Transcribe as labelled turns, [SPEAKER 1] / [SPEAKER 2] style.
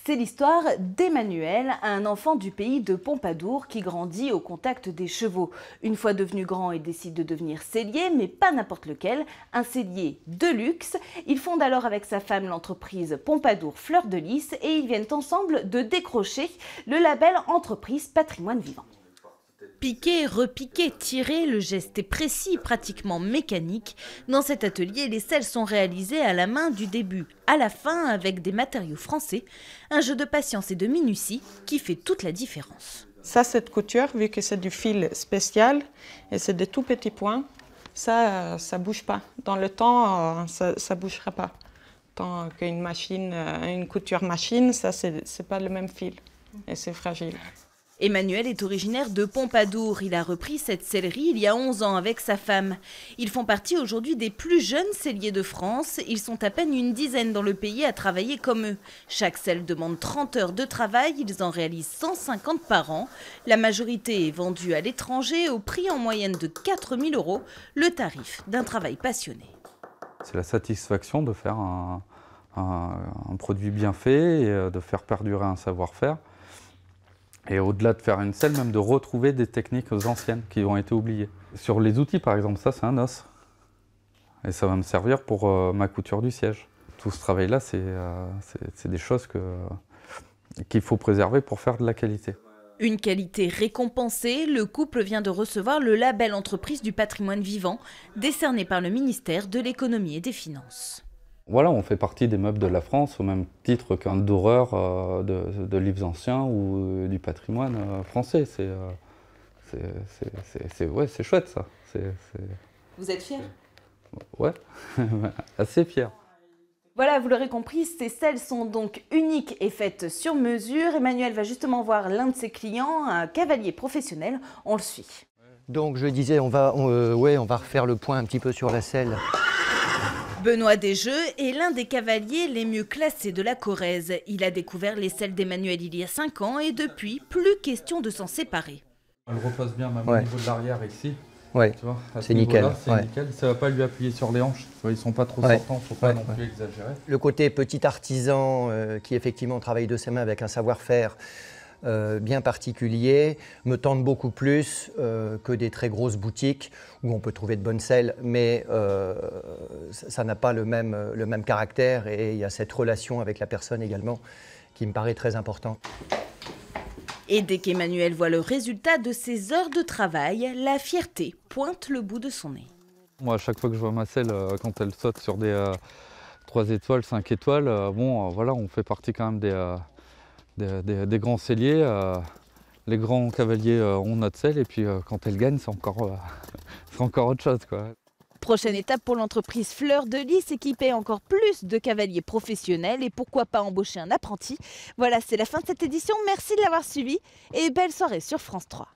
[SPEAKER 1] C'est l'histoire d'Emmanuel, un enfant du pays de Pompadour qui grandit au contact des chevaux. Une fois devenu grand, il décide de devenir sellier, mais pas n'importe lequel, un sellier de luxe. Il fonde alors avec sa femme l'entreprise Pompadour Fleur de Lys et ils viennent ensemble de décrocher le label Entreprise Patrimoine Vivant. Piquer, repiquer, tirer, le geste est précis, pratiquement mécanique. Dans cet atelier, les selles sont réalisées à la main du début à la fin avec des matériaux français. Un jeu de patience et de minutie qui fait toute la différence.
[SPEAKER 2] Ça, cette couture, vu que c'est du fil spécial et c'est des tout petits points, ça ne bouge pas. Dans le temps, ça ne bougera pas. Tant qu'une machine, une couture machine, ça, c'est pas le même fil et c'est fragile.
[SPEAKER 1] Emmanuel est originaire de Pompadour. Il a repris cette sellerie il y a 11 ans avec sa femme. Ils font partie aujourd'hui des plus jeunes selliers de France. Ils sont à peine une dizaine dans le pays à travailler comme eux. Chaque selle demande 30 heures de travail. Ils en réalisent 150 par an. La majorité est vendue à l'étranger au prix en moyenne de 4 000 €, le tarif d'un travail passionné.
[SPEAKER 3] C'est la satisfaction de faire un produit bien fait et de faire perdurer un savoir-faire. Et au-delà de faire une selle, même de retrouver des techniques anciennes qui ont été oubliées. Sur les outils, par exemple, ça c'est un os. Et ça va me servir pour ma couture du siège. Tout ce travail-là, c'est des choses qu'il faut préserver pour faire de la qualité.
[SPEAKER 1] Une qualité récompensée, le couple vient de recevoir le label Entreprise du Patrimoine Vivant, décerné par le ministère de l'Économie et des Finances.
[SPEAKER 3] Voilà, on fait partie des meubles de la France au même titre qu'un doreur de livres anciens ou du patrimoine français. C'est chouette ça.
[SPEAKER 1] Vous êtes fiers?
[SPEAKER 3] Ouais, assez fier.
[SPEAKER 1] Voilà, vous l'aurez compris, ces selles sont donc uniques et faites sur mesure. Emmanuel va justement voir l'un de ses clients, un cavalier professionnel. On le suit.
[SPEAKER 4] Donc je disais, on va refaire le point un petit peu sur la selle.
[SPEAKER 1] Benoît Desjeux est l'un des cavaliers les mieux classés de la Corrèze. Il a découvert les selles d'Emmanuel il y a 5 ans et depuis, plus question de s'en séparer.
[SPEAKER 3] Elle repasse bien même au niveau de l'arrière ici.
[SPEAKER 4] Oui, c'est nickel.
[SPEAKER 3] Nickel. Ça ne va pas lui appuyer sur les hanches. Ils ne sont pas trop sortants, il ne faut pas non plus exagérer.
[SPEAKER 4] Le côté petit artisan qui effectivement travaille de ses mains avec un savoir-faire bien particulier me tente beaucoup plus que des très grosses boutiques où on peut trouver de bonnes selles, mais ça n'a pas le même caractère et il y a cette relation avec la personne également qui me paraît très importante.
[SPEAKER 1] Et dès qu'Emmanuel voit le résultat de ses heures de travail, la fierté pointe le bout de son nez.
[SPEAKER 3] Moi, à chaque fois que je vois ma selle, quand elle saute sur des 3 étoiles, 5 étoiles, voilà, on fait partie quand même des grands selliers. Les grands cavaliers ont notre selle et puis quand elle gagne, c'est encore autre chose, quoi.
[SPEAKER 1] Prochaine étape pour l'entreprise Fleur de Lys, équiper encore plus de cavaliers professionnels et pourquoi pas embaucher un apprenti. Voilà, c'est la fin de cette édition. Merci de l'avoir suivi et belle soirée sur France 3.